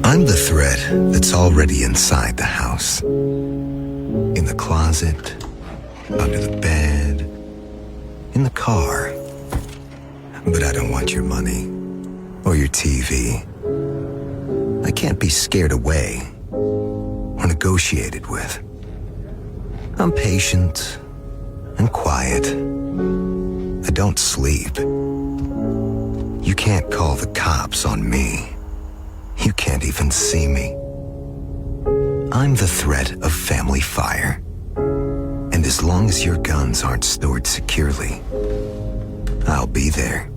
I'm the threat that's already inside the house. In the closet, under the bed, in the car. But I don't want your money or your TV. I can't be scared away or negotiated with. I'm patient and quiet. I don't sleep. You can't call the cops on me. You can't even see me. I'm the threat of family fire. And as long as your guns aren't stored securely, I'll be there.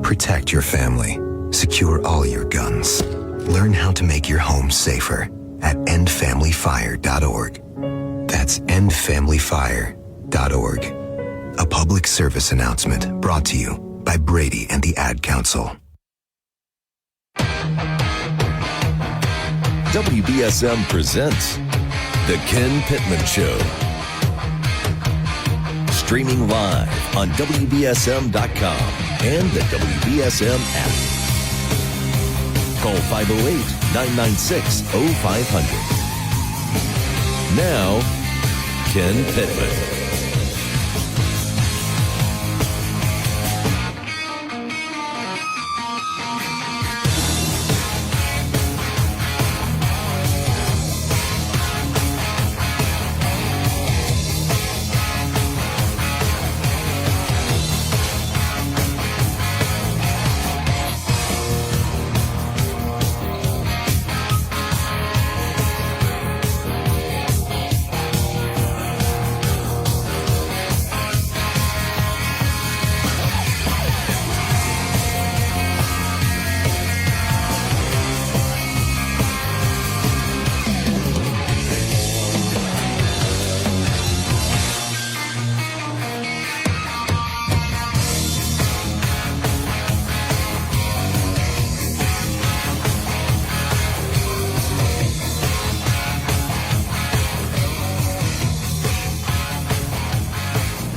Protect your family. Secure all your guns. Learn how to make your home safer at endfamilyfire.org. That's endfamilyfire.org. A public service announcement brought to you by Brady and the Ad Council. WBSM presents The Ken Pittman Show. Streaming live on WBSM.com and the WBSM app. Call 508-996-0500. Now, Ken Pittman.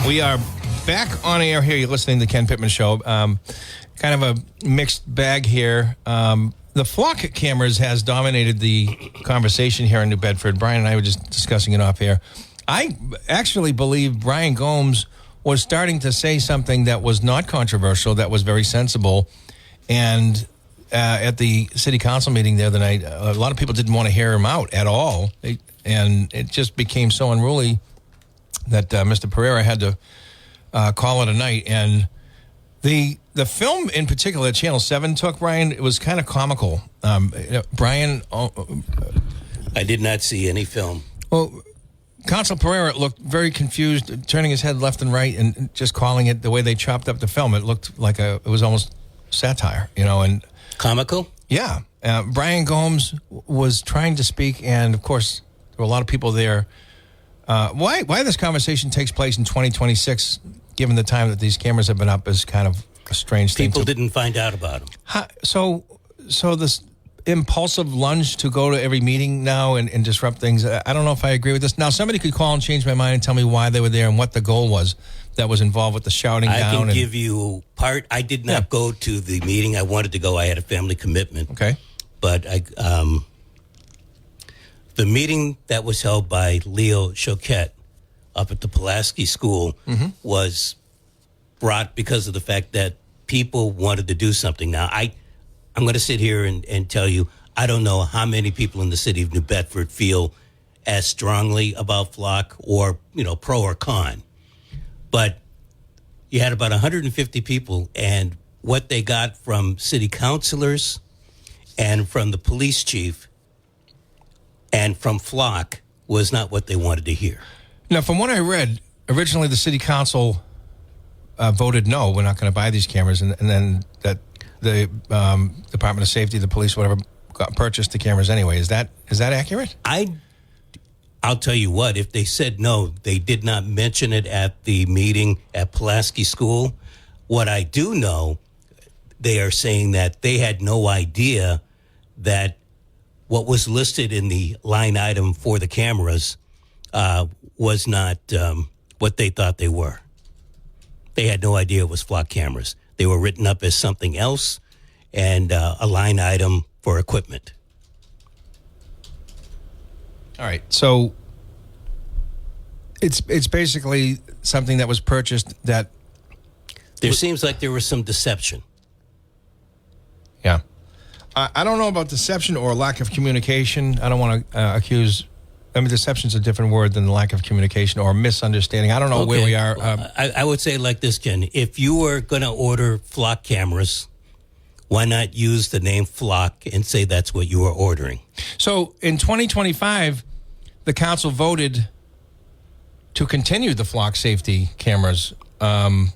We are back on air here. You're listening to the Ken Pittman Show. Kind of a mixed bag here. The flock cameras has dominated the conversation here in New Bedford. Brian and I were just discussing it off air. I actually believe Brian Gomes was starting to say something that was not controversial, that was very sensible. And at the city council meeting the other night, a lot of people didn't want to hear him out at all. And it just became so unruly that Mr. Pereira had to call it a night. And the film in particular that Channel 7 took, Brian, it was kind of comical. Brian... I did not see any film. Well, Council Pereira looked very confused, turning his head left and right and just calling it the way they chopped up the film. It looked like it was almost satire, and... Comical? Yeah. Brian Gomes was trying to speak, and of course, there were a lot of people there. Why this conversation takes place in 2026, given the time that these cameras have been up, is kind of a strange thing. People didn't find out about them. So this impulsive lunge to go to every meeting now and disrupt things, I don't know if I agree with this. Now, somebody could call and change my mind and tell me why they were there and what the goal was that was involved with the shouting down. I can give you part. I did not go to the meeting. I wanted to go. I had a family commitment. Okay. But the meeting that was held by Leo Choquette up at the Pulaski School was brought because of the fact that people wanted to do something. Now, I'm going to sit here and tell you, I don't know how many people in the city of New Bedford feel as strongly about Flock or, pro or con. But you had about 150 people, and what they got from city councilors and from the police chief and from Flock was not what they wanted to hear. Now, from what I read, originally the city council voted no, we're not going to buy these cameras, and then that the Department of Safety, the police, whatever, purchased the cameras anyway. Is that accurate? I'll tell you what, if they said no, they did not mention it at the meeting at Pulaski School. What I do know, they are saying that they had no idea that what was listed in the line item for the cameras was not what they thought they were. They had no idea it was Flock cameras. They were written up as something else, and a line item for equipment. All right. So it's basically something that was purchased that There seems like there was some deception. Yeah. I don't know about deception or lack of communication. I don't want to accuse. I mean, deception's a different word than lack of communication or misunderstanding. I don't know where we are. I would say it like this, Ken. If you were going to order flock cameras, why not use the name flock and say that's what you were ordering? So in 2025, the council voted to continue the flock safety cameras, and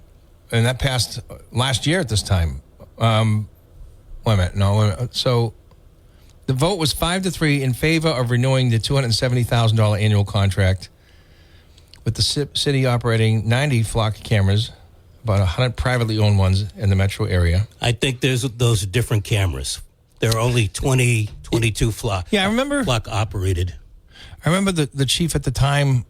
that passed last year at this time. Wait a minute. No. So the vote was 5-3 in favor of renewing the $270,000 annual contract with the city operating 90 flock cameras, about 100 privately owned ones in the metro area. I think those are different cameras. There are only 22 flock. Yeah, I remember. Flock operated. I remember the chief at the time,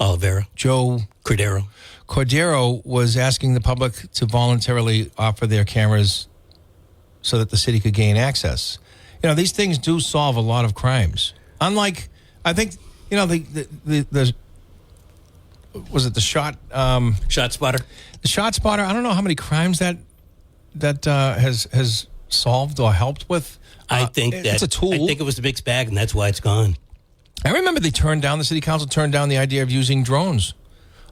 Oliveira. Joe Cordero was asking the public to voluntarily offer their cameras so that the city could gain access. You know, these things do solve a lot of crimes. Unlike, I think, you know, the was it the shot spotter? The shot spotter. I don't know how many crimes that has solved or helped with. I think it's a tool. I think it was the mixed bag, and that's why it's gone. I remember the city council turned down the idea of using drones.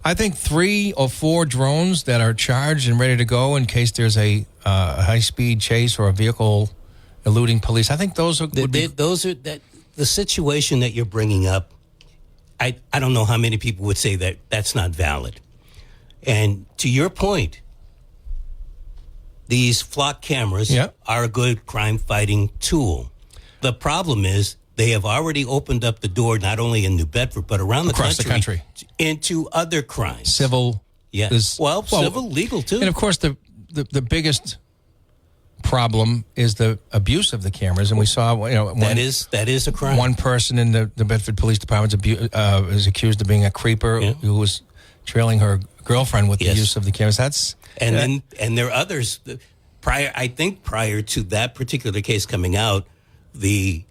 I think 3 or 4 drones that are charged and ready to go in case there's a high-speed chase or a vehicle eluding police. I think those are the situation that you're bringing up. I don't know how many people would say that that's not valid. And to your point, these flock cameras are a good crime-fighting tool. The problem is they have already opened up the door, not only in New Bedford, but around across the country, into other crimes. Civil. Yeah. Civil, legal, too. And, of course, the biggest problem is the abuse of the cameras. And we saw, you know... That is a crime. One person in the Bedford Police Department is accused of being a creeper who was trailing her girlfriend with the use of the cameras. And there are others. Prior to that particular case coming out, the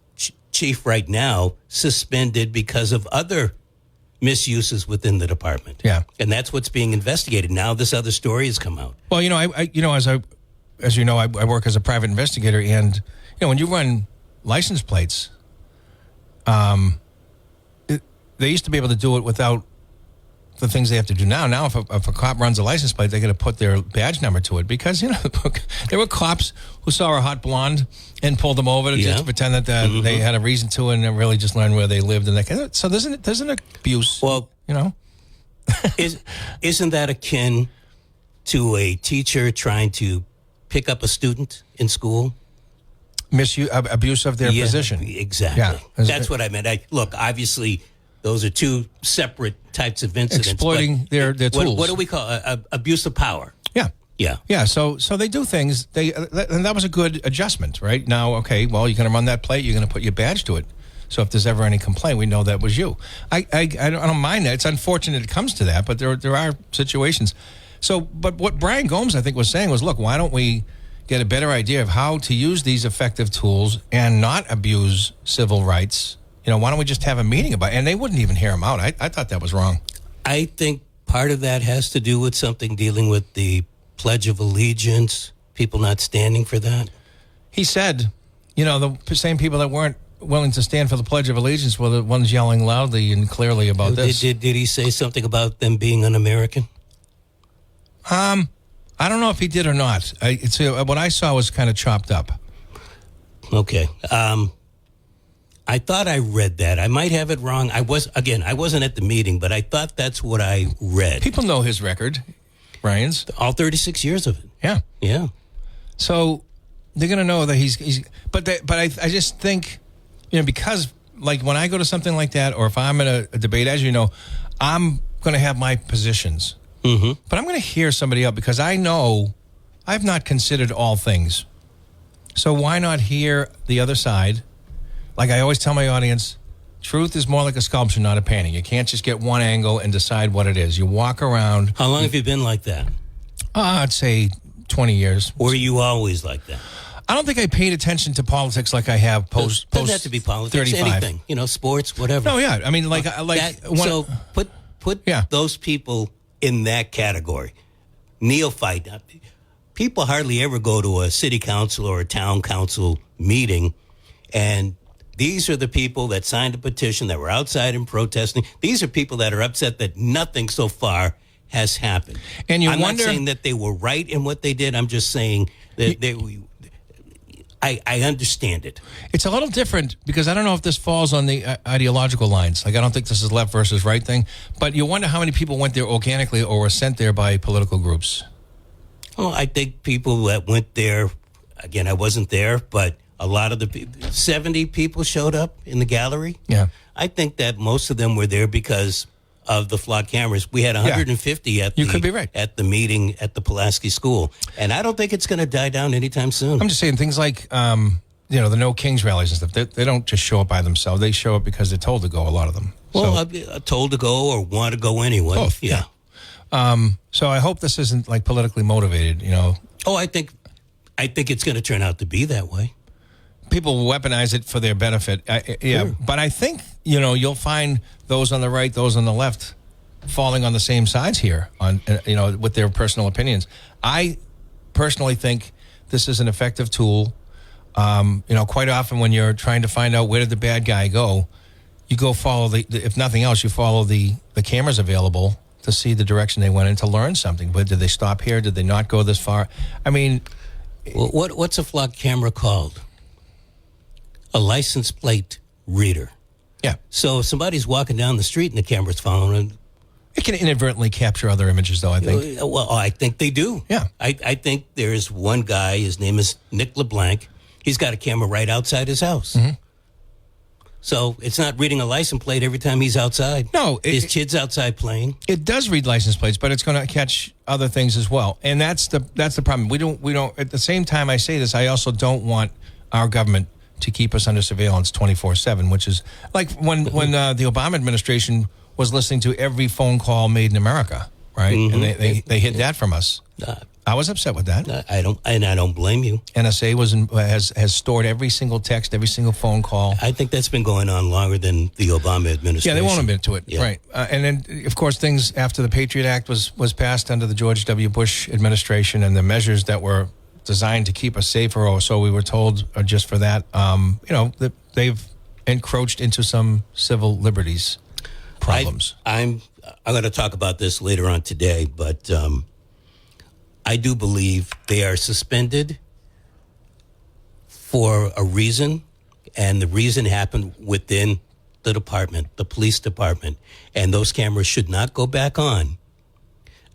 chief right now suspended because of other misuses within the department. Yeah. And that's what's being investigated. Now this other story has come out. Well, you know, as you know, I work as a private investigator, and, you know, when you run license plates, they used to be able to do it without the things they have to do now. Now, if a cop runs a license plate, they're going to put their badge number to it because, you know, there were cops who saw a hot blonde and pulled them over to just pretend that they had a reason to, and really just learn where they lived. And so there's an abuse. Well, you know, isn't that akin to a teacher trying to pick up a student in school? Abuse of their position. Exactly. Yeah. That's what I meant. Look, obviously, those are two separate types of incidents. Exploiting their tools. What do we call abuse of power? Yeah. Yeah. Yeah. So they do things. And that was a good adjustment, right? Now, okay, well, you're going to run that plate. You're going to put your badge to it. So if there's ever any complaint, we know that was you. I don't mind that. It's unfortunate it comes to that, but there are situations. So, but what Brian Gomes, I think, was saying was, look, why don't we get a better idea of how to use these effective tools and not abuse civil rights? You know, why don't we just have a meeting about it? And they wouldn't even hear him out. I thought that was wrong. I think part of that has to do with something dealing with the Pledge of Allegiance, people not standing for that. He said, you know, the same people that weren't willing to stand for the Pledge of Allegiance were the ones yelling loudly and clearly about this. Did he say something about them being un-American? I don't know if he did or not. What I saw was kind of chopped up. Okay. I thought I read that. I might have it wrong. I wasn't at the meeting, but I thought that's what I read. People know his record, Brian's. All 36 years of it. Yeah. Yeah. So they're going to know that he's but I just think, you know, because like when I go to something like that, or if I'm in a debate, as you know, I'm going to have my positions. Mm-hmm. But I'm going to hear somebody out because I know I've not considered all things. So why not hear the other side? Like I always tell my audience, truth is more like a sculpture, not a painting. You can't just get one angle and decide what it is. You walk around. How long have you been like that? I'd say 20 years. Were you always like that? I don't think I paid attention to politics like I have post. Doesn't have to be politics. 35. Anything, sports, whatever. No, yeah. I mean, So put those people in that category. Neophyte. People hardly ever go to a city council or a town council meeting, and these are the people that signed a petition, that were outside and protesting. These are people that are upset that nothing so far has happened. And I'm not saying that they were right in what they did. I'm just saying that I understand it. It's a little different because I don't know if this falls on the ideological lines. Like, I don't think this is left versus right thing. But you wonder how many people went there organically or were sent there by political groups. Oh, I think people that went there, again, I wasn't there, but a lot of the people, 70 people showed up in the gallery. Yeah. I think that most of them were there because of the flock cameras. We had 150 at you could be right. at the meeting at the Pulaski School. And I don't think it's going to die down anytime soon. I'm just saying things like, the No Kings rallies and stuff, they don't just show up by themselves. They show up because they're told to go, a lot of them. Well, I'm told to go or want to go anyway. Both, yeah. So I hope this isn't like politically motivated, Oh, I think it's going to turn out to be that way. People weaponize it for their benefit. Sure. But I think, you'll find those on the right, those on the left falling on the same sides here on, with their personal opinions. I personally think this is an effective tool. Quite often when you're trying to find out where did the bad guy go, you go follow if nothing else, you follow the cameras available to see the direction they went in to learn something. But did they stop here? Did they not go this far? I mean, well, what's a flock camera called? A license plate reader. Yeah. So if somebody's walking down the street and the camera's following them, it can inadvertently capture other images, though, I think. Well, I think they do. Yeah. I think there's one guy, his name is Nick LeBlanc. He's got a camera right outside his house. Mm-hmm. So it's not reading a license plate every time he's outside. No. His kid's outside playing. It does read license plates, but it's going to catch other things as well. And that's the problem. We don't, at the same time I say this, I also don't want our government to keep us under surveillance 24/7, which is like when the Obama administration was listening to every phone call made in America, right? Mm-hmm. And they hid that from us. I was upset with that. I don't blame you. NSA has stored every single text, every single phone call. I think that's been going on longer than the Obama administration. Yeah, they won't admit to it, yeah. right? And then, of course, things after the Patriot Act was passed under the George W. Bush administration, and the measures that were designed to keep us safer, or so we were told, are just for that. That they've encroached into some civil liberties problems. I'm going to talk about this later on today, but I do believe they are suspended for a reason, and the reason happened within the department, the police department, and those cameras should not go back on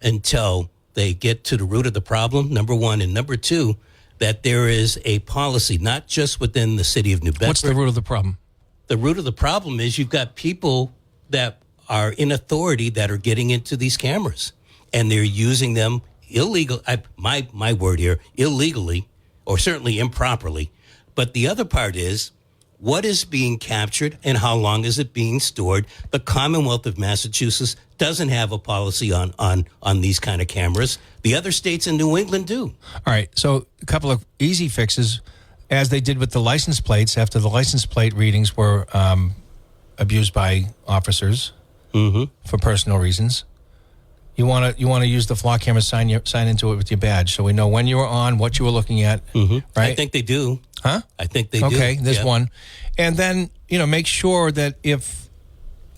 until they get to the root of the problem, number one, and number two, that there is a policy, not just within the city of New Bedford. What's the root of the problem? The root of the problem is you've got people that are in authority that are getting into these cameras, and they're using them my word here, illegally, or certainly improperly. But the other part is, what is being captured and how long is it being stored? The Commonwealth of Massachusetts doesn't have a policy on these kind of cameras. The other states in New England do. All right, so a couple of easy fixes, as they did with the license plates, after the license plate readings were abused by officers for personal reasons. You want to use the flock camera, sign into it with your badge, so we know when you were on, what you were looking at. Right? I think they do. Huh? I think they do. Okay, there's one, and then make sure that if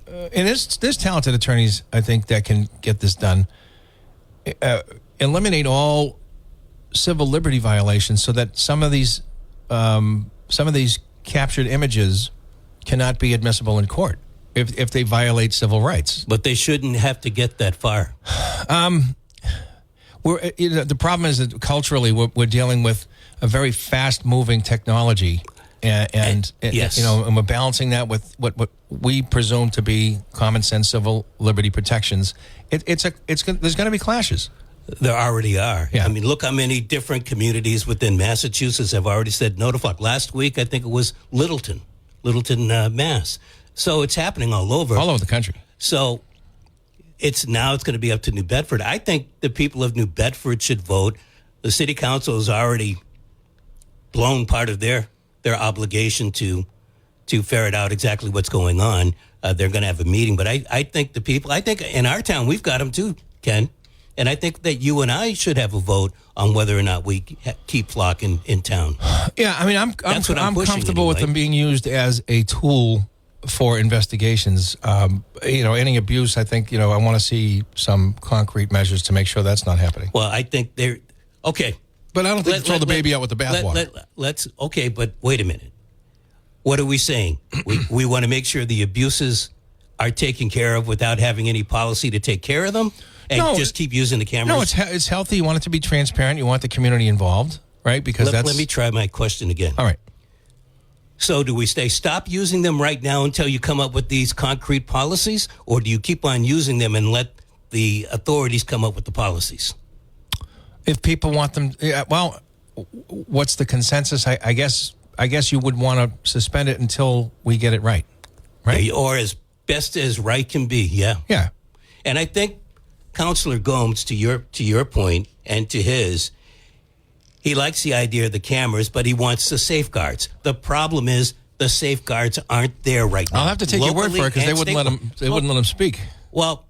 and there's talented attorneys, I think, that can get this done. Eliminate all civil liberty violations, so that some of these captured images cannot be admissible in court if they violate civil rights. But they shouldn't have to get that far. The problem is that culturally we're dealing with a very fast-moving technology, and yes. And we're balancing that with what we presume to be common sense civil liberty protections. There's going to be clashes. There already are. Yeah. I mean, look how many different communities within Massachusetts have already said no to flock. Last week, I think it was Littleton, Mass. So it's happening all over the country. So it's going to be up to New Bedford. I think the people of New Bedford should vote the city council has already blown part of their obligation to ferret out exactly what's going on. They're going to have a meeting, but I think the people, I think in our town we've got them too, Ken, and I think that you and I should have a vote on whether or not we keep flock in town. Yeah, I mean, I'm comfortable with them being used as a tool for investigations. Any abuse, I think, I want to see some concrete measures to make sure that's not happening. Well, I think they're okay. But I don't think throw the baby out with the bathwater. Let's okay, but wait a minute. What are we saying? we want to make sure the abuses are taken care of without having any policy to take care of them, and just keep using the cameras. No, it's healthy. You want it to be transparent. You want the community involved, right? Because let me try my question again. All right. So do we stop using them right now until you come up with these concrete policies, or do you keep on using them and let the authorities come up with the policies? If people want them, what's the consensus? I guess you would want to suspend it until we get it right? Or as best as right can be, yeah. Yeah. And I think Councilor Gomes, to your point and to his, he likes the idea of the cameras, but he wants the safeguards. The problem is the safeguards aren't there right now. I'll have to take your word for it because they wouldn't let him speak. Well,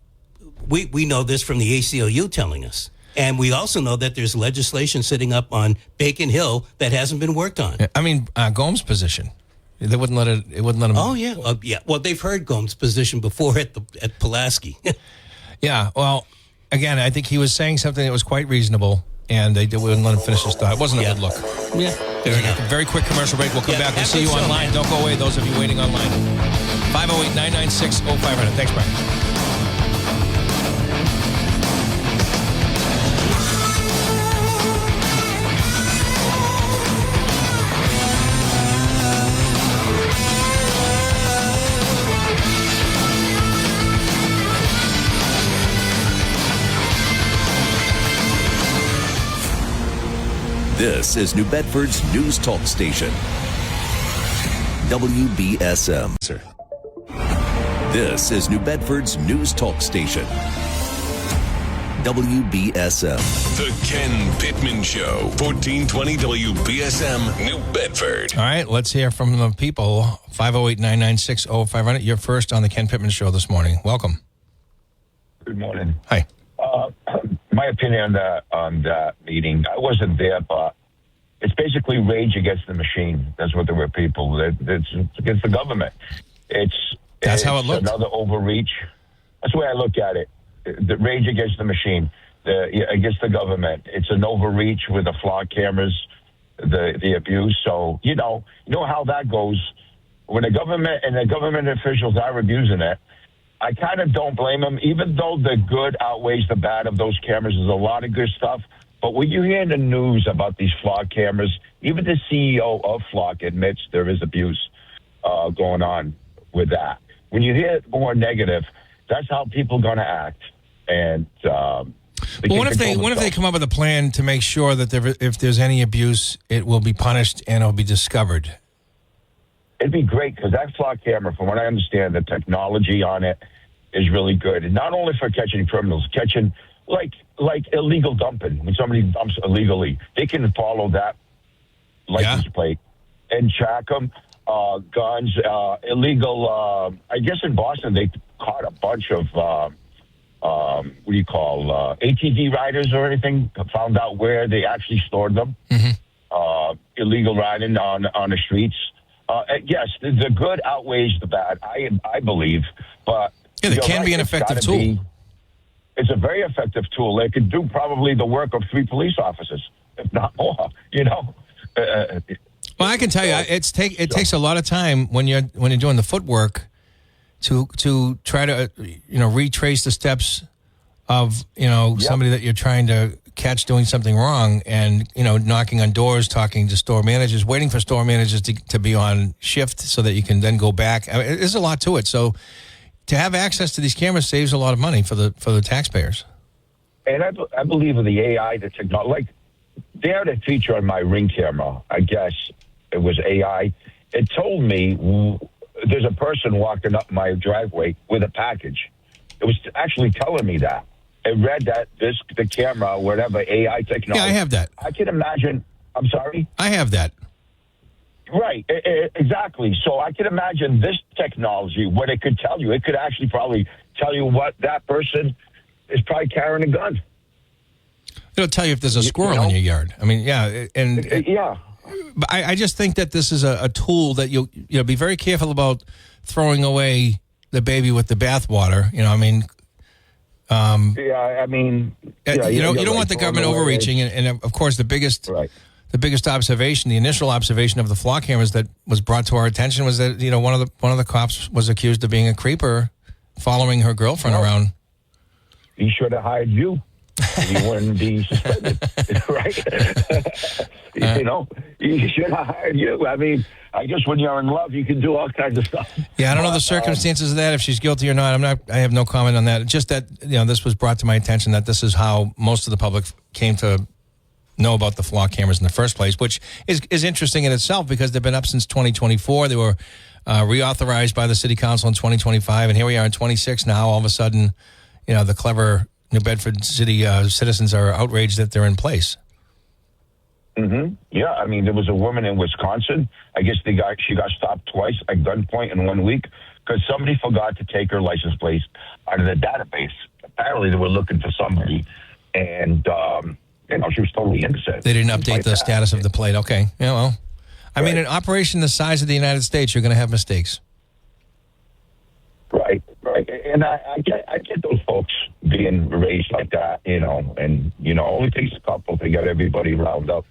we know this from the ACLU telling us. And we also know that there's legislation sitting up on Bacon Hill that hasn't been worked on. I mean, Gomes' position. They wouldn't let it. It wouldn't let him. Oh yeah, yeah. Well, they've heard Gomes' position before at Pulaski. Yeah. Well, again, I think he was saying something that was quite reasonable, and they wouldn't let him finish his thought. It wasn't a good look. Yeah. Fair enough. Very quick commercial break. We'll come back. We'll see you online. Don't go away. Those of you waiting online. 508-996-0500. Thanks, Brian. This is New Bedford's news talk station. WBSM. Sir. This is New Bedford's news talk station. WBSM. The Ken Pittman Show, 1420 WBSM, New Bedford. All right, let's hear from the people. 508-996-0500. You're first on the Ken Pittman Show this morning. Welcome. Good morning. Hi. My opinion on that meeting, I wasn't there, but it's basically rage against the machine. That's what there were people. It's against the government. That's how it looked. Another overreach. That's the way I look at it. The rage against the machine, against the government. It's an overreach with the flock cameras, the abuse. So, you know how that goes. When the government officials are abusing it, I kind of don't blame them, even though the good outweighs the bad of those cameras. There's a lot of good stuff. But when you hear in the news about these flock cameras, even the CEO of Flock admits there is abuse going on with that. When you hear more negative, that's how people are going to act. And what if they come up with a plan to make sure that if there's any abuse, it will be punished and it'll be discovered? It'd be great because that flock camera, from what I understand, the technology on it is really good. And not only for catching criminals, catching like illegal dumping. When somebody dumps illegally, they can follow that license plate and track them. Guns, illegal. I guess in Boston they caught a bunch of ATV riders or anything. Found out where they actually stored them. Mm-hmm. Illegal riding on the streets. Yes, the good outweighs the bad, I believe. But it can be an effective tool. It's a very effective tool. It could do probably the work of 3 police officers, if not more. Well, I can tell you, it takes a lot of time when you're doing the footwork to try to retrace the steps of somebody that you're trying to catch doing something wrong, and knocking on doors, talking to store managers, waiting for store managers to be on shift so that you can then go back. I mean, there's a lot to it. So to have access to these cameras saves a lot of money for the taxpayers. And I believe in the AI, the technology. Like they had a feature on my Ring camera. I guess it was AI. It told me there's a person walking up my driveway with a package. It was actually telling me that. read that the camera, whatever AI technology. Yeah, I have that. I can imagine. I'm sorry. I have that. Right, exactly. So I can imagine this technology, what it could tell you. It could actually probably tell you what that person is probably carrying a gun. It'll tell you if there's a squirrel in your yard. I mean, yeah, and yeah. But I just think that this is a tool that you'll be very careful about throwing away the baby with the bathwater. You know, I mean. Yeah, I mean, you don't want the government overreaching, and of course the biggest observation, the initial observation of the flock cameras that was brought to our attention was that one of the cops was accused of being a creeper, following her girlfriend around. He should have hired you. You wouldn't be suspended, right? He should have hired you. I mean, I guess when you're in love, you can do all kinds of stuff. Yeah, I don't know the circumstances of that, if she's guilty or not. I have no comment on that. Just that, this was brought to my attention that this is how most of the public came to know about the flock cameras in the first place, which is interesting in itself because they've been up since 2024. They were reauthorized by the city council in 2025, and here we are in 26 now. All of a sudden, the clever New Bedford city citizens are outraged that they're in place. Mm-hmm. Yeah, I mean, there was a woman in Wisconsin. I guess she got stopped twice at gunpoint in 1 week because somebody forgot to take her license plate out of the database. Apparently, they were looking for somebody, and she was totally innocent. They didn't update the status of the plate. Okay, yeah, well, I mean, an operation the size of the United States, you're going to have mistakes. Right. And I get those folks being raised like that, and, only takes a couple to get everybody riled up.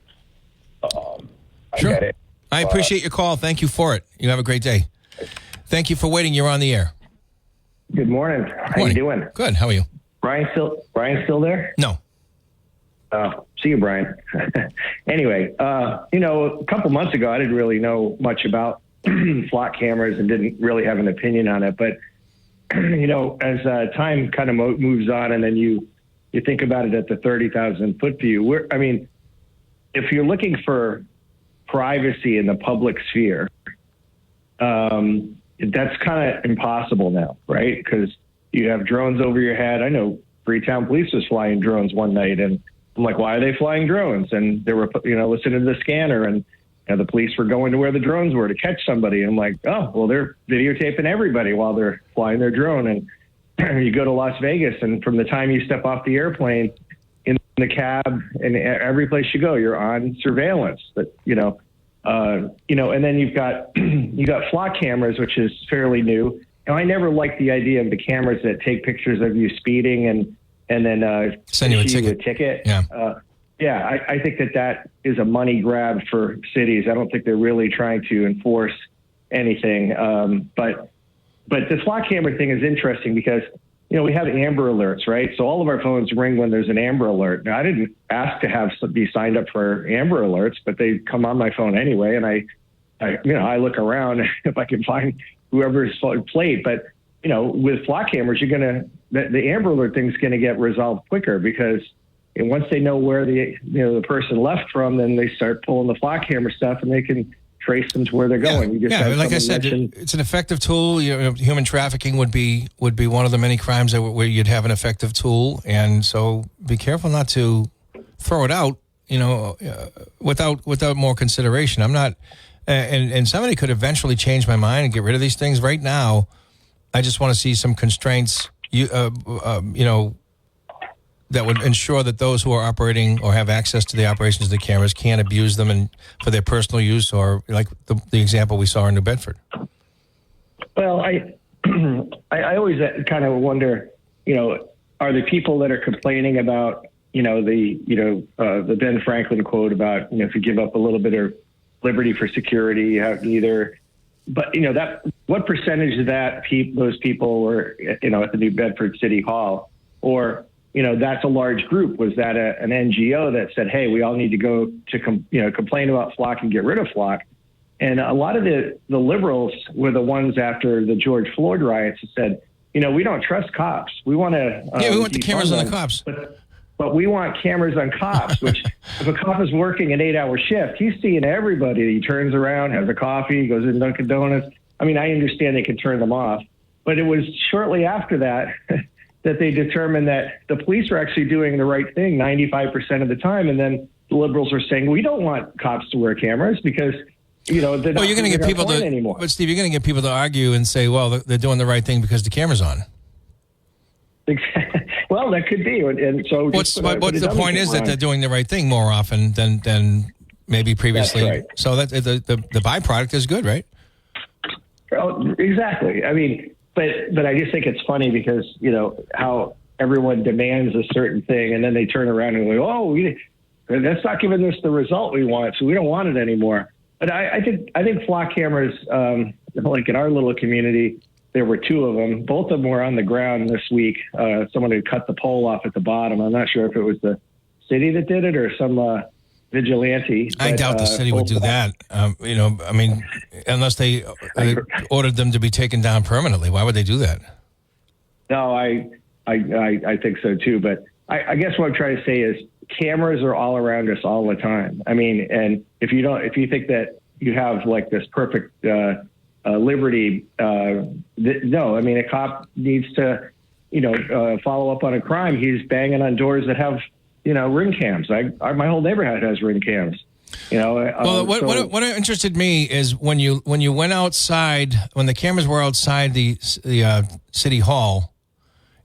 I Sure. get it. I appreciate your call. Thank you for it. You have a great day. Thank you for waiting. You're on the air. Good morning. How you doing? Good. How are you? Brian still there? No. See you, Brian. Anyway, a couple months ago, I didn't really know much about flock cameras and didn't really have an opinion on it. But, as time kind of moves on and then you think about it at the 30,000 foot view, if you're looking for privacy in the public sphere, that's kind of impossible now, right? Because you have drones over your head. I know Freetown Police was flying drones one night, and I'm like, why are they flying drones? And they were, listening to the scanner, and the police were going to where the drones were to catch somebody. And I'm like, oh, well, they're videotaping everybody while they're flying their drone. And you go to Las Vegas, and from the time you step off the airplane, in the cab, and every place you go, you're on surveillance. But and then you've got flock cameras, which is fairly new. And I never liked the idea of the cameras that take pictures of you speeding and then send you a ticket. Yeah. I think that is a money grab for cities. I don't think they're really trying to enforce anything. But the flock camera thing is interesting because, we have Amber Alerts, right? So all of our phones ring when there's an Amber Alert. Now, I didn't ask to be signed up for Amber Alerts, but they come on my phone anyway. And I look around if I can find whoever's plate. But, with flock cameras, the Amber Alert thing's going to get resolved quicker because once they know where the person left from, then they start pulling the flock camera stuff and they can trace them to where they're going. Like I said, it's an effective tool. Human trafficking would be one of the many crimes where you'd have an effective tool, and so be careful not to throw it out. Without more consideration. I'm not, and somebody could eventually change my mind and get rid of these things. Right now, I just want to see some constraints. That would ensure that those who are operating or have access to the operations of the cameras can't abuse them and for their personal use, or like the example we saw in New Bedford. Well, I always kind of wonder, are the people that are complaining about, the Ben Franklin quote about, if you give up a little bit of liberty for security, you have either, but what percentage of those people were, at the New Bedford City Hall, or that's a large group? Was that an NGO that said, hey, we all need to go to complain about flock and get rid of flock? And a lot of the liberals were the ones after the George Floyd riots that said, we don't trust cops. We want to we want the cameras on the cops. But we want cameras on cops, which if a cop is working an 8-hour shift, he's seeing everybody. He turns around, has a coffee, goes in Dunkin' Donuts. I mean, I understand they can turn them off, but it was shortly after that that they determine that the police are actually doing the right thing 95% of the time, and then the liberals are saying we don't want cops to wear cameras because they're not you're going to get people to anymore. But Steve, you're going to get people to argue and say, well, they're doing the right thing because the camera's on. Well, that could be, and so what's the point is that they're doing the right thing more often than maybe previously. That's right. So that the byproduct is good, right? Oh, exactly. I mean, but I just think it's funny because how everyone demands a certain thing, and then they turn around and go, "Oh, that's not giving us the result we want, so we don't want it anymore." But I think flock cameras, like in our little community, there were 2 of them. Both of them were on the ground this week. Someone had cut the pole off at the bottom. I'm not sure if it was the city that did it or some vigilante. I doubt the city would do that. I mean, unless they ordered them to be taken down permanently. Why would they do that? No, I think so too. But I guess what I'm trying to say is cameras are all around us all the time. I mean, and if you think that you have like this perfect liberty, no. I mean, a cop needs to, follow up on a crime. He's banging on doors that have, ring cams. My whole neighborhood has ring cams. Well, what interested me is when you went outside, when the cameras were outside the city hall,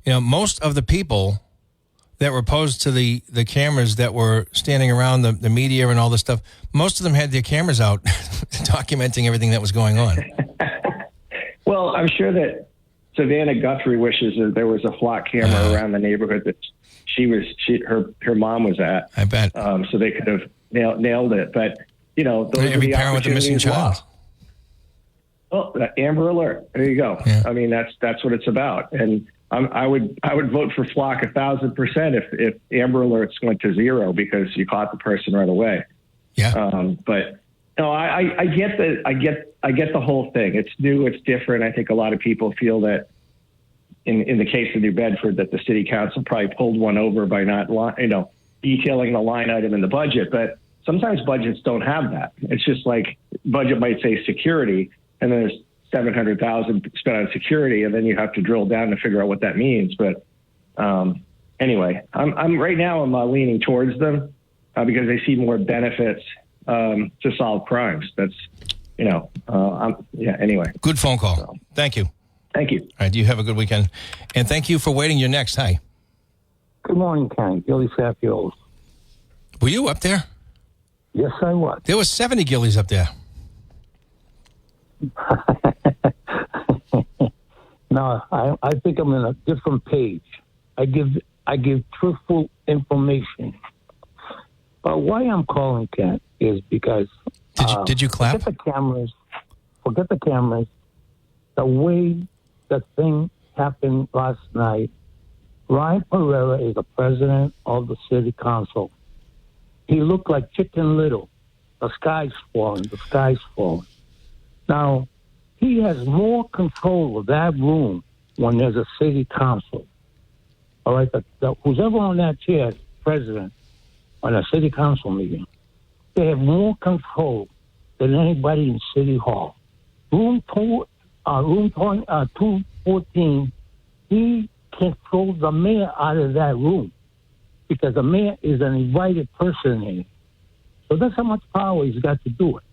most of the people that were opposed to the cameras that were standing around the media and all this stuff, most of them had their cameras out documenting everything that was going on. Well, I'm sure that Savannah Guthrie wishes that there was a flock camera around the neighborhood that her mom was at. I bet. So they could have nailed it. But, those every parent with a missing child. Oh, Amber Alert. There you go. Yeah. I mean, that's what it's about. And I would vote for flock 1,000% if Amber Alerts went to 0 because you caught the person right away. Yeah. But no, I get the whole thing. It's new. It's different. I think a lot of people feel that in the case of New Bedford, that the city council probably pulled one over by not, detailing the line item in the budget. But sometimes budgets don't have that. It's just like budget might say security, and then there's $700,000 spent on security, and then you have to drill down to figure out what that means. But anyway, I'm right now I'm leaning towards them because I see more benefits to solve crimes. That's anyway. Good phone call. So. Thank you. Thank you. All right, you have a good weekend, and thank you for waiting. You're next. Hi. Good morning, Ken. Gilly Sapioles. Were you up there? Yes, I was. There was 70 Gillies up there. No, I think I'm in a different page. I give truthful information. But why I'm calling, Ken, is because did you clap? Forget the cameras. The way the thing happened last night. Ryan Pereira is the president of the city council. He looked like Chicken Little. The sky's falling. Now, he has more control of that room when there's a city council. All right, who's ever on that chair is president on a city council meeting. They have more control than anybody in City Hall. Room 214, he controls the mayor out of that room because the mayor is an invited person in it. So that's how much power he's got to do it.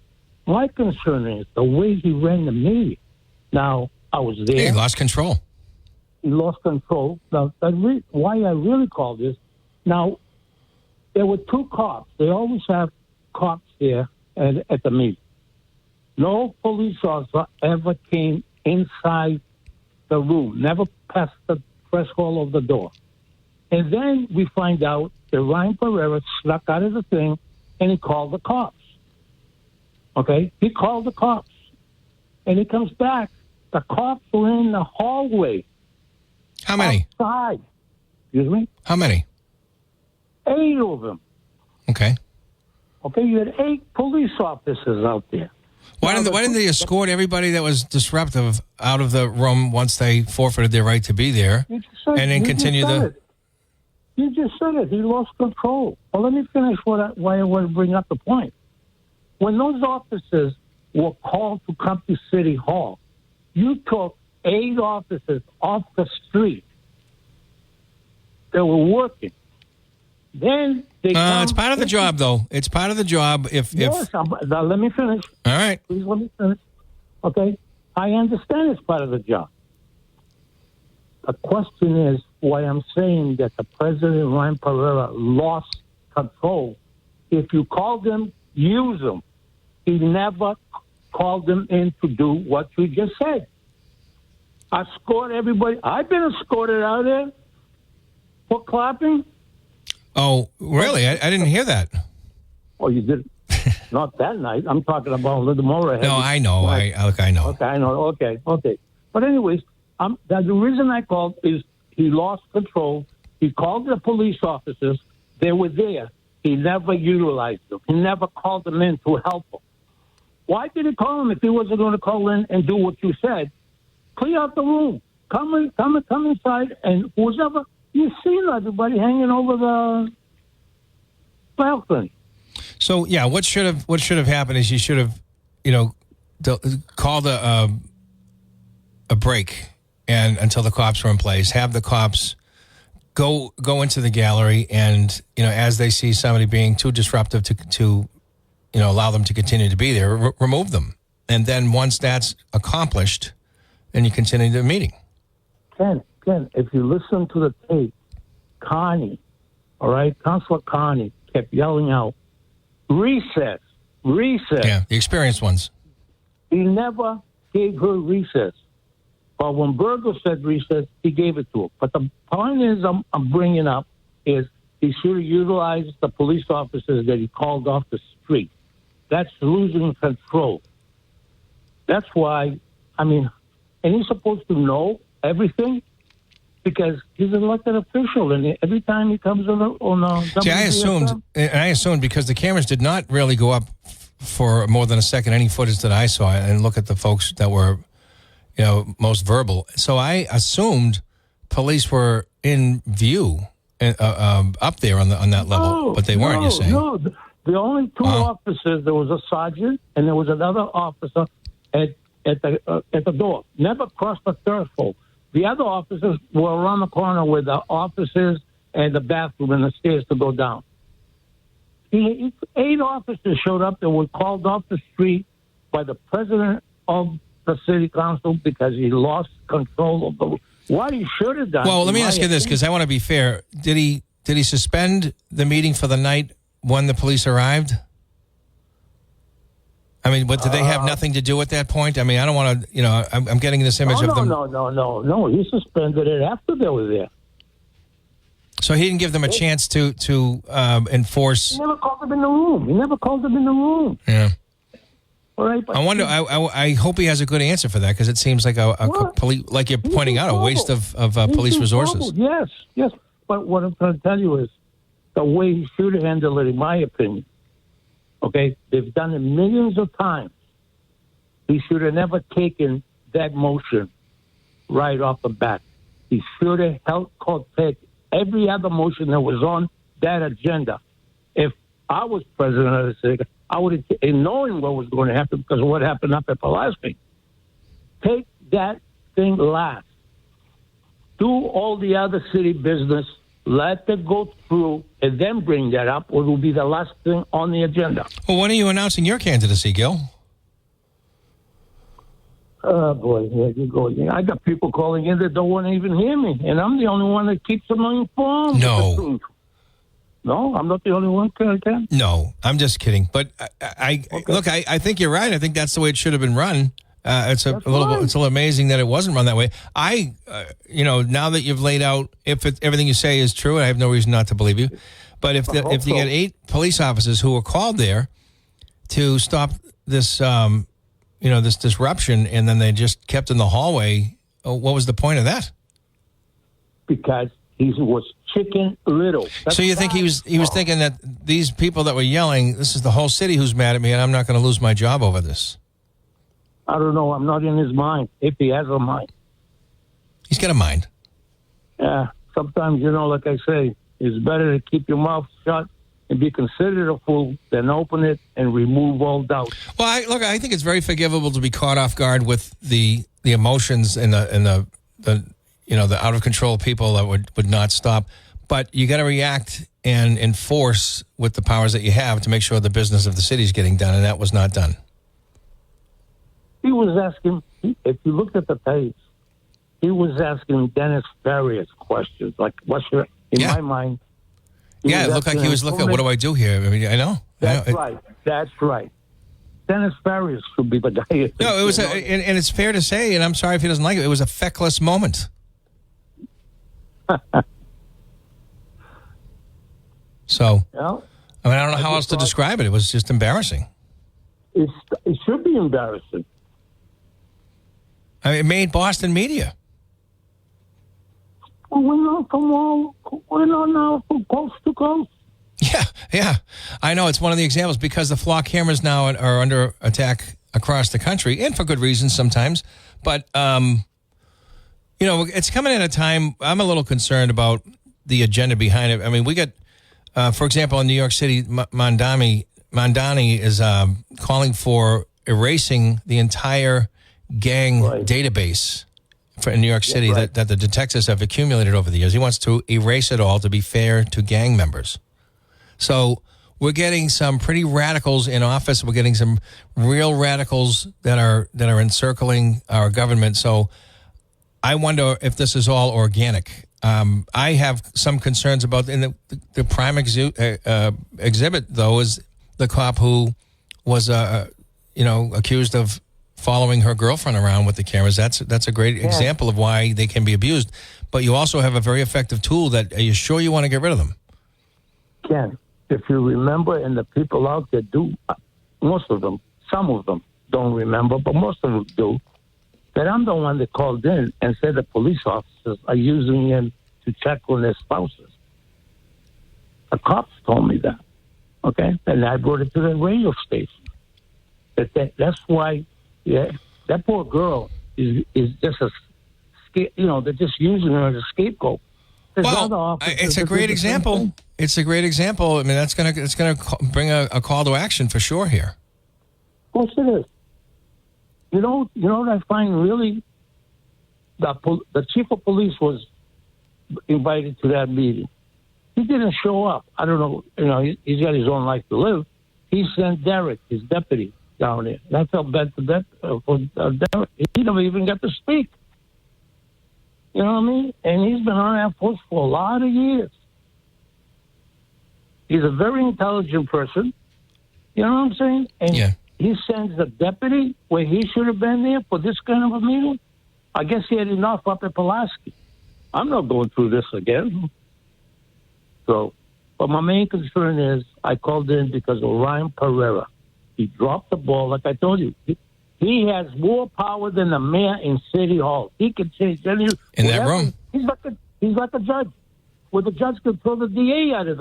My concern is the way he ran the meeting. Now, I was there. He lost control. Now, why I really called this, now, there were 2 cops. They always have cops there at the meeting. No police officer ever came inside the room, never passed the threshold of the door. And then we find out that Ryan Pereira snuck out of the thing and he called the cops. Okay? He called the cops. And he comes back. The cops were in the hallway. How many? Outside. Excuse me? How many? 8 of them. Okay. Okay, you had 8 police officers out there. Why didn't they escort everybody that was disruptive out of the room once they forfeited their right to be there, and then continue the? You just said it. He lost control. Well, let me finish why I want to bring up the point. When those officers were called to come to City Hall, you took 8 officers off the street They were working. Then they it's part of the job, though. It's part of the job. Yes, now let me finish. All right. Please let me finish. Okay? I understand it's part of the job. The question is why I'm saying that the President, Ryan Pereira, lost control. If you called him, use him. He never called them in to do what you just said. I escort everybody. I've been escorted out there for clapping. Oh, really? I didn't hear that. Oh, you did? Not that night. I'm talking about a little more ahead. No, I know. I know. Okay, I know. Okay. But anyways, the reason I called is he lost control. He called the police officers. They were there. He never utilized them. He never called them in to help them. Why did he call them if he wasn't going to call in and do what you said? Clear out the room. Come inside, and whoever you seen everybody hanging over the balcony. So yeah, what should have happened is you should have, called a break and until the cops were in place. Have the cops go into the gallery, and as they see somebody being too disruptive to allow them to continue to be there, remove them. And then once that's accomplished, then you continue the meeting. Ken, if you listen to the tape, Connie, all right, Councilor Connie kept yelling out, recess. Yeah, the experienced ones. He never gave her recess. But when Berger said recess, he gave it to her. But the point is I'm bringing up is he should have utilized the police officers that he called off the street. That's losing control. That's why, and he's supposed to know everything because he's an elected official, and every time he comes on WBSM. See, I assumed because the cameras did not really go up for more than a second, any footage that I saw, and look at the folks that were, most verbal. So I assumed police were in view up there on that level, but they weren't. You're saying? No, the only two officers. There was a sergeant and there was another officer at the door. Never crossed the threshold. The other officers were around the corner with the officers and the bathroom and the stairs to go down. 8 officers showed up that were called off the street by the president of the city council because he lost control of the. What he should have done. Well, let me ask you this because I want to be fair. Did he suspend the meeting for the night when the police arrived? But did they have nothing to do at that point? I don't want to. I'm getting this image of them. No. He suspended it after they were there. So he didn't give them a chance to enforce. He never called them in the room. Yeah. All right, I wonder. I hope he has a good answer for that because it seems like like you're pointing out, a waste of police resources. Yes. But what I'm trying to tell you is the way he should have handled it, in my opinion. Okay, they've done it millions of times. He should have never taken that motion right off the bat. He should have take every other motion that was on that agenda. If I was president of the city, I would have, in knowing what was going to happen because of what happened up at Pulaski, take that thing last. Do all the other city business, let it go through, and then bring that up, or it will be the last thing on the agenda. Well, when are you announcing your candidacy, Gil? Oh, boy, here you go. I got people calling in that don't want to even hear me, and I'm the only one that keeps them informed. No, I'm not the only one, Ken. No, I'm just kidding. But look, I think you're right. I think that's the way it should have been run. It's a little amazing that it wasn't run that way. Now that you've laid out, everything you say is true, I have no reason not to believe you. But if you get 8 police officers who were called there to stop this, this disruption, and then they just kept in the hallway, what was the point of that? Because he was chicken little. So you think he was thinking that these people that were yelling, this is the whole city who's mad at me, and I'm not going to lose my job over this? I don't know. I'm not in his mind, if he has a mind. He's got a mind. Yeah. Sometimes, like I say, it's better to keep your mouth shut and be considered a fool than open it and remove all doubt. Well, I think it's very forgivable to be caught off guard with the emotions and the out of control people that would not stop. but you got to react and enforce with the powers that you have to make sure the business of the city is getting done, and that was not done. He was asking, if you looked at the tapes, he was asking Dennis various questions. Like, in my mind. Yeah, it looked like he was looking at, what do I do here? I mean, I know. That's right. Dennis Farias should be the guy. No, it was, and it's fair to say, and I'm sorry if he doesn't like it, it was a feckless moment. So, Well, I don't know how else to describe it. It was just embarrassing. It should be embarrassing. I mean, it made Boston media. We're not now from coast to coast. Yeah. I know it's one of the examples because the flock cameras now are under attack across the country, and for good reasons sometimes. But, it's coming at a time, I'm a little concerned about the agenda behind it. I mean, we got, for example, in New York City, Mandani is calling for erasing the entire gang database in New York City that the detectives have accumulated over the years. He wants to erase it all to be fair to gang members. So we're getting some pretty radicals in office. We're getting some real radicals that are encircling our government. So I wonder if this is all organic. I have some concerns about, and the prime exhibit, though, is the cop who was, accused of following her girlfriend around with the cameras. That's a great example of why they can be abused. But you also have a very effective tool that, are you sure you want to get rid of them? Ken, if you remember, and the people out there do, most of them, some of them don't remember, but most of them do, that I'm the one that called in and said the police officers are using him to check on their spouses. The cops told me that, okay? And I brought it to the radio station. That's why, that poor girl is just they're just using her as a scapegoat. Well, it's a great example. It's a great example. I mean, it's gonna bring a call to action for sure here. Of course it is. You know what I find really? The chief of police was invited to that meeting. He didn't show up. I don't know. He's got his own life to live. He sent Derek, his deputy, down there. And I felt bad for Derek. He never even got to speak. You know what I mean? And he's been on that force for a lot of years. He's a very intelligent person. You know what I'm saying? And he sends the deputy where he should have been there for this kind of a meeting. I guess he had enough up at Pulaski. I'm not going through this again. So, but my main concern is I called in because of Ryan Pereira. He dropped the ball, like I told you. He has more power than the mayor in City Hall. He can change any in that room. He's like a judge, where the judge can throw the DA out of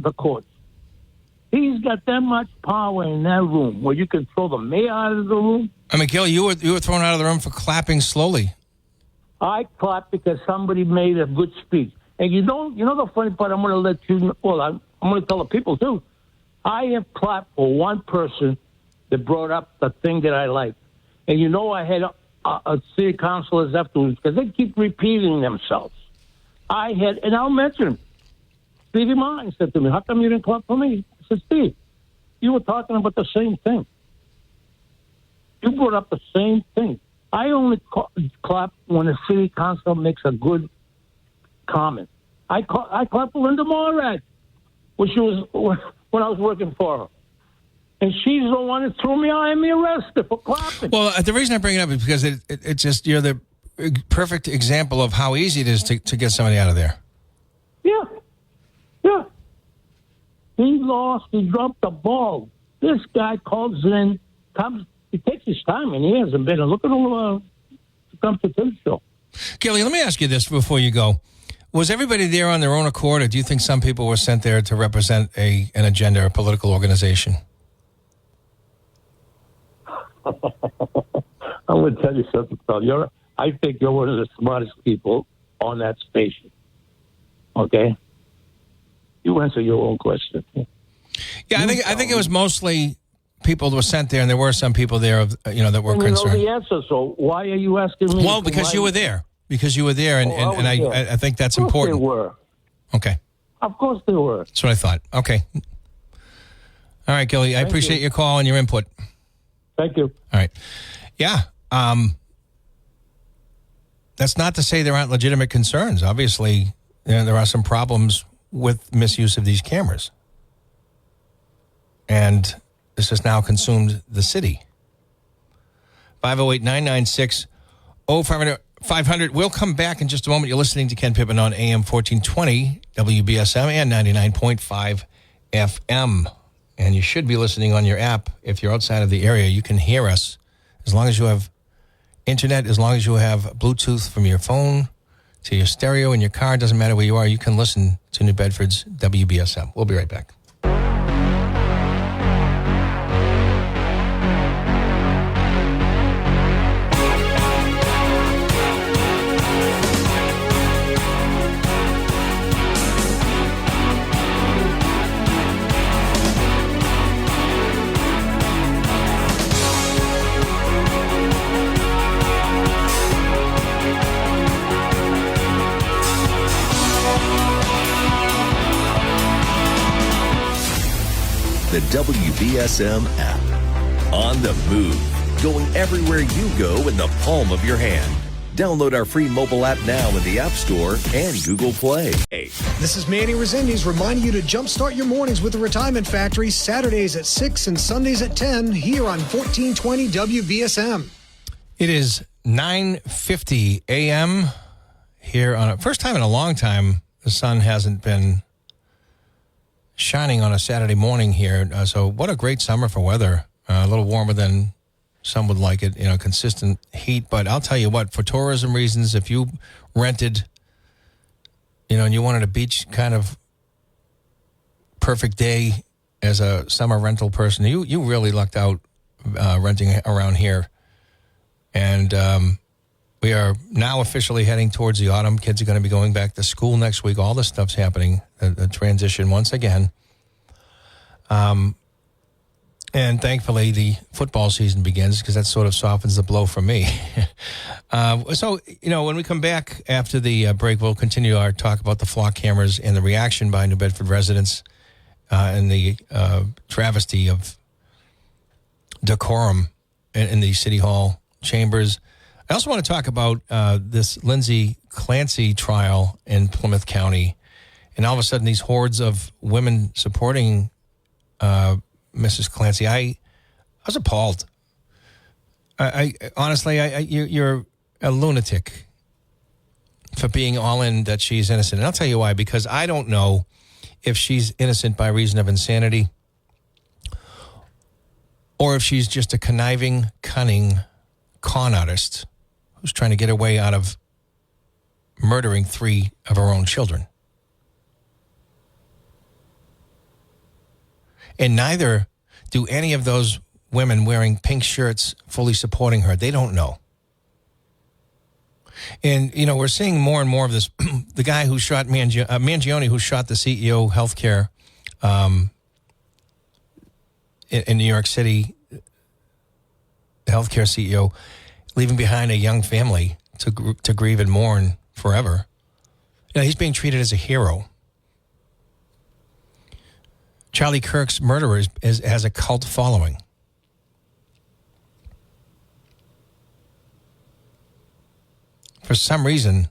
the court. He's got that much power in that room, where you can throw the mayor out of the room. I mean, Gil, you were thrown out of the room for clapping slowly. I clapped because somebody made a good speech. And you know the funny part, I'm going to let you know, well, I'm going to tell the people too. I have clapped for one person that brought up the thing that I like. And I had a city councilors afterwards because they keep repeating themselves. And I'll mention him. Stevie Martin said to me, how come you didn't clap for me? I said, Steve, you were talking about the same thing. You brought up the same thing. I only clap when a city council makes a good comment. I clapped for Linda Morad when I was working for her. And she's the one that threw me out and me arrested for clapping. Well, the reason I bring it up is because it's just, you're the perfect example of how easy it is to get somebody out of there. Yeah. He lost. He dropped the ball. This guy calls in, he takes his time, and he hasn't been. Look at all the competition show. Gilly, let me ask you this before you go. Was everybody there on their own accord, or do you think some people were sent there to represent an agenda, a political organization? I'm going to tell you something, pal. I think you're one of the smartest people on that station. Okay? You answer your own question. Yeah, I think it was mostly people that were sent there, and there were some people there, that were concerned. You know the answer, so why are you asking me? Well, because you were there. Because you were there, and I think that's important. They were. Okay. Of course they were. That's what I thought. Okay. All right, Gilly. I appreciate your call and your input. Thank you. All right. Yeah. That's not to say there aren't legitimate concerns. Obviously, there are some problems with misuse of these cameras. And this has now consumed the city. 508-996-0500. We'll come back in just a moment. You're listening to Ken Pittman on AM 1420, WBSM, and 99.5 FM. And you should be listening on your app. If you're outside of the area, you can hear us as long as you have internet, as long as you have Bluetooth from your phone to your stereo in your car. It doesn't matter where you are. You can listen to New Bedford's WBSM. We'll be right back. The WBSM app. On the move. Going everywhere you go in the palm of your hand. Download our free mobile app now in the App Store and Google Play. This is Manny Resendiz reminding you to jumpstart your mornings with the Retirement Factory, Saturdays at 6 and Sundays at 10 here on 1420 WBSM. It is 9:50 a.m. here on first time in a long time the sun hasn't been shining on a Saturday morning here. So what a great summer for weather. A little warmer than some would like it, consistent heat. But I'll tell you what, for tourism reasons, if you rented, and you wanted a beach kind of perfect day as a summer rental person, you really lucked out renting around here. And we are now officially heading towards the autumn. Kids are going to be going back to school next week. All this stuff's happening, the transition once again. And thankfully, the football season begins because that sort of softens the blow for me. So, when we come back after the break, we'll continue our talk about the flock cameras and the reaction by New Bedford residents and the travesty of decorum in the City Hall chambers. I also want to talk about this Lindsay Clancy trial in Plymouth County. And all of a sudden, these hordes of women supporting Mrs. Clancy. I was appalled. I honestly, you're a lunatic for being all in that she's innocent. And I'll tell you why. Because I don't know if she's innocent by reason of insanity or if she's just a conniving, cunning con artist who's trying to get away out of murdering 3 of her own children. And neither do any of those women wearing pink shirts fully supporting her. They don't know. And, we're seeing more and more of this. The guy who shot Mangione, who shot the CEO healthcare in New York City, the healthcare CEO, leaving behind a young family to grieve and mourn forever. He's being treated as a hero. Charlie Kirk's murderer has a cult following. For some reason,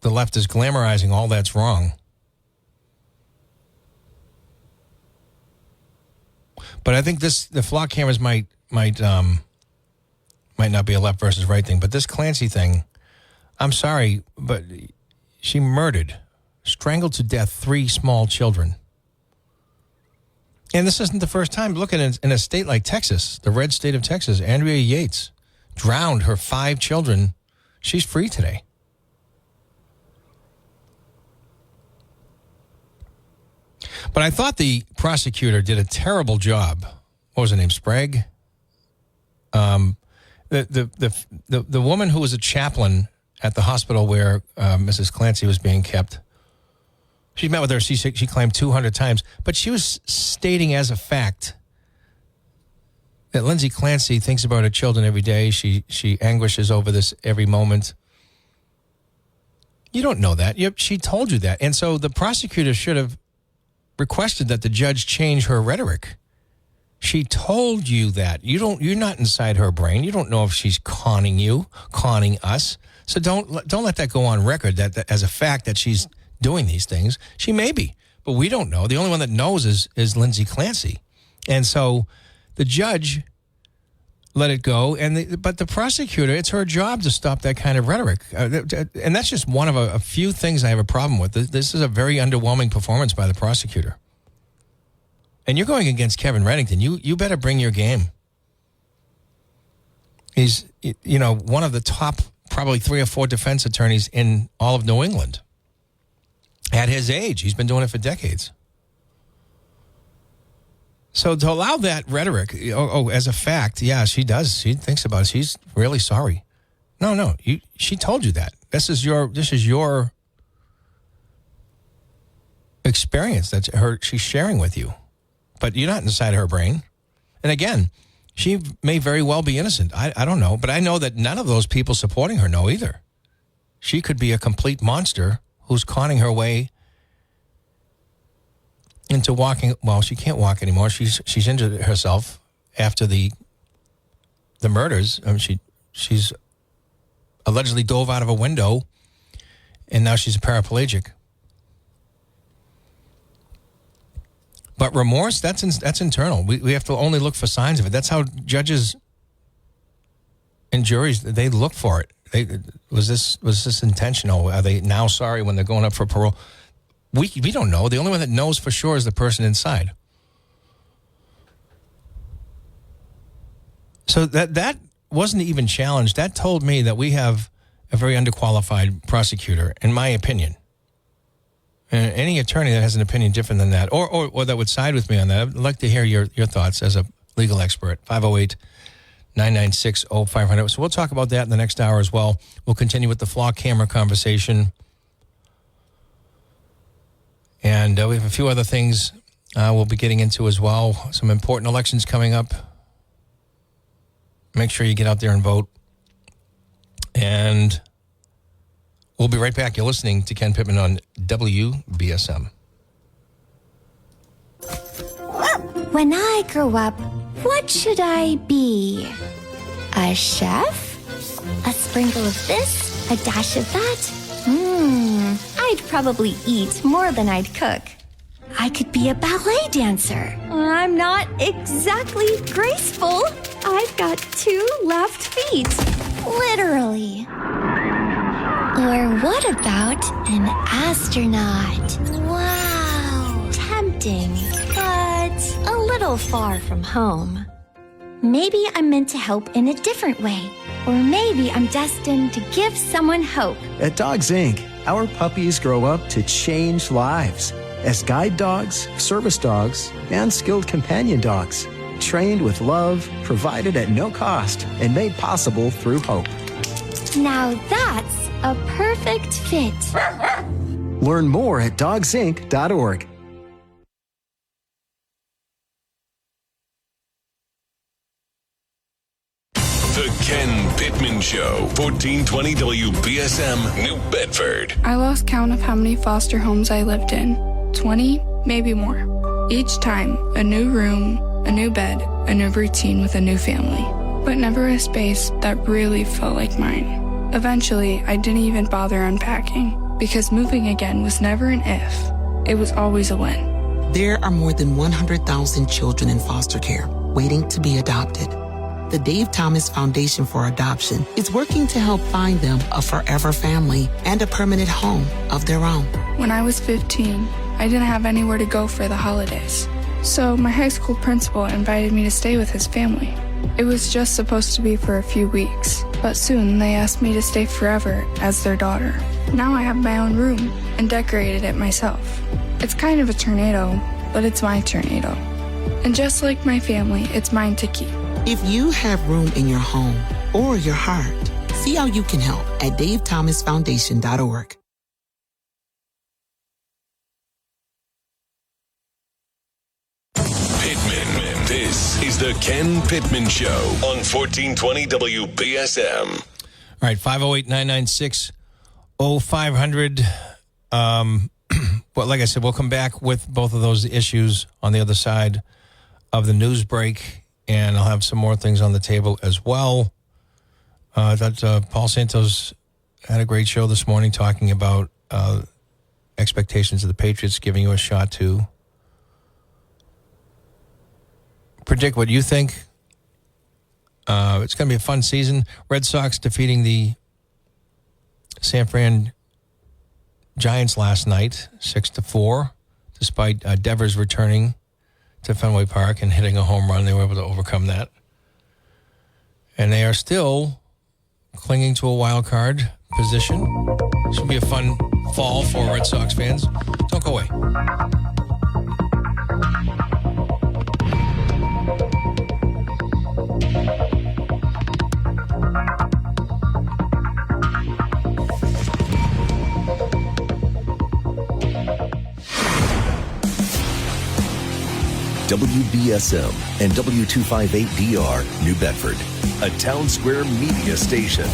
the left is glamorizing all that's wrong. But I think the flock cameras might not be a left versus right thing. But this Clancy thing, I'm sorry, but she strangled to death 3 small children. And this isn't the first time. Look at in a state like Texas, the red state of Texas, Andrea Yates drowned her 5 children. She's free today. But I thought the prosecutor did a terrible job. What was her name? Sprague? The woman who was a chaplain at the hospital where Mrs. Clancy was being kept. She met with her, she claimed 200 times, but she was stating as a fact that Lindsay Clancy thinks about her children every day. She anguishes over this every moment. You don't know that. She told you that. And so the prosecutor should have requested that the judge change her rhetoric. She told you that. You're not inside her brain. You don't know if she's conning you, conning us. So don't let that go on record that as a fact that she's doing these things. She may be, but we don't know. The only one that knows is Lindsay Clancy. And so the judge let it go. But the prosecutor, it's her job to stop that kind of rhetoric. And that's just one of a few things I have a problem with. This is a very underwhelming performance by the prosecutor. And you're going against Kevin Reddington. You better bring your game. He's, one of the top probably 3 or 4 defense attorneys in all of New England. At his age, he's been doing it for decades. So to allow that rhetoric, as a fact, yeah, she does. She thinks about it. She's really sorry. No, she told you that. This is your experience that she's sharing with you, but you're not inside her brain. And again, she may very well be innocent. I don't know, but I know that none of those people supporting her know either. She could be a complete monster who's conning her way into walking. Well, she can't walk anymore. She's injured herself after the murders. I mean, she's allegedly dove out of a window, and now she's a paraplegic. But remorse, that's internal. We have to only look for signs of it. That's how judges and juries, they look for it. Was this intentional? Are they now sorry when they're going up for parole? We don't know. The only one that knows for sure is the person inside. So that wasn't even challenged. That told me that we have a very underqualified prosecutor, in my opinion. And any attorney that has an opinion different than that, or that would side with me on that, I'd like to hear your thoughts as a legal expert. 508-996-0500. So we'll talk about that in the next hour as well. We'll continue with the flock camera conversation. And we have a few other things we'll be getting into as well. Some important elections coming up. Make sure you get out there and vote. And we'll be right back. You're listening to Ken Pittman on WBSM. When I grow up, what should I be? A chef? A sprinkle of this? A dash of that? I'd probably eat more than I'd cook. I could be a ballet dancer. I'm not exactly graceful. I've got 2 left feet. Literally. Or what about an astronaut? Wow. Tempting, but a little far from home. Maybe I'm meant to help in a different way. Or maybe I'm destined to give someone hope. At Dogs Inc., our puppies grow up to change lives as guide dogs, service dogs, and skilled companion dogs. Trained with love, provided at no cost, and made possible through hope. Now that's a perfect fit. Learn more at dogsinc.org. The Ken Pittman Show, 1420 WBSM, New Bedford. I lost count of how many foster homes I lived in. 20, maybe more. Each time, a new room, a new bed, a new routine with a new family. But never a space that really felt like mine. Eventually, I didn't even bother unpacking, because moving again was never an if. It was always a when. There are more than 100,000 children in foster care waiting to be adopted. The Dave Thomas Foundation for Adoption is working to help find them a forever family and a permanent home of their own. When I was 15, I didn't have anywhere to go for the holidays. So my high school principal invited me to stay with his family. It was just supposed to be for a few weeks, but soon they asked me to stay forever as their daughter. Now I have my own room and decorated it myself. It's kind of a tornado, but it's my tornado. And just like my family, it's mine to keep. If you have room in your home or your heart, see how you can help at davethomasfoundation.org. Pittman. This is the Ken Pittman Show on 1420 WBSM. All right, 508-996-0500. 500. But like I said, we'll come back with both of those issues on the other side of the news break, and I'll have some more things on the table as well. Paul Santos had a great show this morning talking about expectations of the Patriots, giving you a shot to predict what you think. It's going to be a fun season. Red Sox defeating the San Fran Giants last night, 6-4, despite Devers returning to Fenway Park and hitting a home run. They were able to overcome that. And they are still clinging to a wild card position. Should be a fun fall for Red Sox fans. Don't go away. WBSM and W258DR, New Bedford, a Town Square media station.